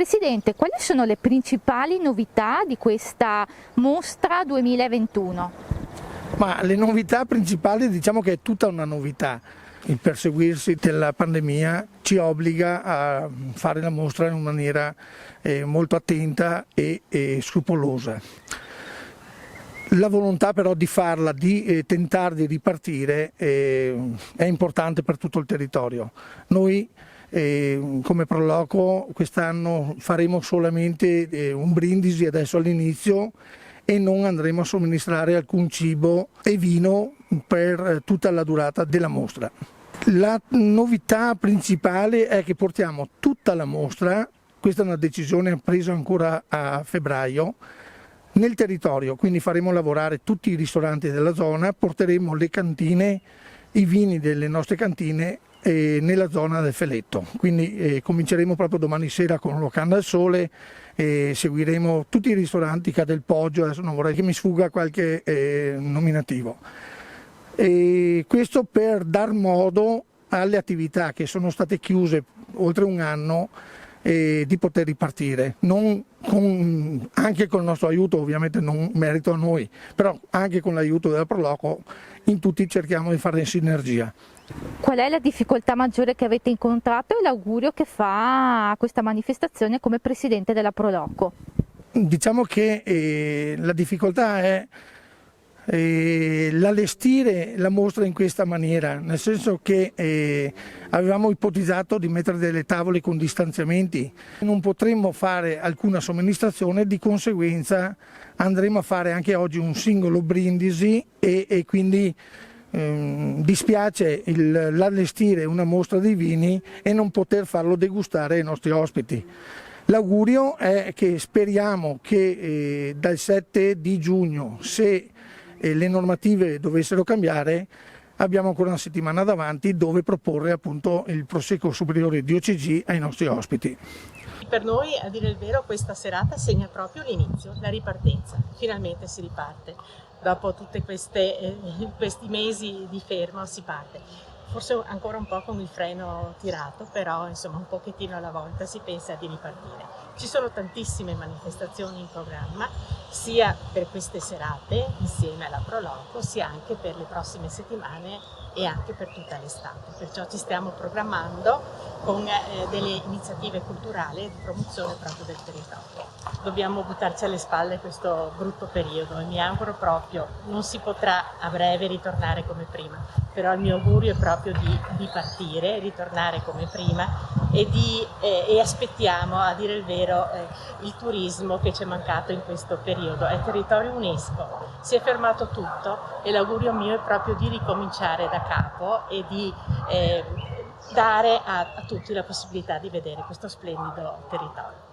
Presidente, quali sono le principali novità di questa mostra 2021? Ma le novità principali, diciamo che è tutta una novità. Il perseguirsi della pandemia ci obbliga a fare la mostra in maniera molto attenta e scrupolosa. La volontà però di farla, di tentare di ripartire è importante per tutto il territorio. Noi come Proloco quest'anno faremo solamente un brindisi adesso all'inizio e non andremo a somministrare alcun cibo e vino per tutta la durata della mostra. La novità principale è che portiamo tutta la mostra, questa è una decisione presa ancora a febbraio, nel territorio, quindi faremo lavorare tutti i ristoranti della zona, porteremo le cantine, i vini delle nostre cantine nella zona del Feletto, quindi cominceremo proprio domani sera con Locanda al Sole e seguiremo tutti i ristoranti Ca del Poggio, adesso non vorrei che mi sfugga qualche nominativo. E questo per dar modo alle attività che sono state chiuse oltre un anno di poter ripartire, anche con il nostro aiuto, ovviamente non merito a noi, però anche con l'aiuto della Proloco in tutti cerchiamo di fare in sinergia. Qual è la difficoltà maggiore che avete incontrato e l'augurio che fa a questa manifestazione come Presidente della Proloco? Diciamo che la difficoltà è l'allestire la mostra in questa maniera, nel senso che avevamo ipotizzato di mettere delle tavole con distanziamenti, non potremmo fare alcuna somministrazione, di conseguenza andremo a fare anche oggi un singolo brindisi e quindi dispiace l'allestire una mostra di vini e non poter farlo degustare ai nostri ospiti. L'augurio è che speriamo che dal 7 di giugno, se le normative dovessero cambiare, abbiamo ancora una settimana davanti dove proporre appunto il prosecco superiore di OCG ai nostri ospiti. Per noi, a dire il vero, questa serata segna proprio l'inizio, la ripartenza. Finalmente si riparte. Dopo tutti questi mesi di fermo si parte. Forse ancora un po' con il freno tirato, però insomma un pochettino alla volta si pensa di ripartire. Ci sono tantissime manifestazioni in programma, sia per queste serate insieme alla Proloco, sia anche per le prossime settimane e anche per tutta l'estate. Perciò ci stiamo programmando con delle iniziative culturali di promozione proprio del territorio. Dobbiamo buttarci alle spalle questo brutto periodo e mi auguro proprio, non si potrà a breve ritornare come prima, però il mio augurio è proprio di partire, ritornare come prima e aspettiamo, a dire il vero, il turismo che ci è mancato in questo periodo. È territorio UNESCO, si è fermato tutto e l'augurio mio è proprio di ricominciare da capo e di dare a tutti la possibilità di vedere questo splendido territorio.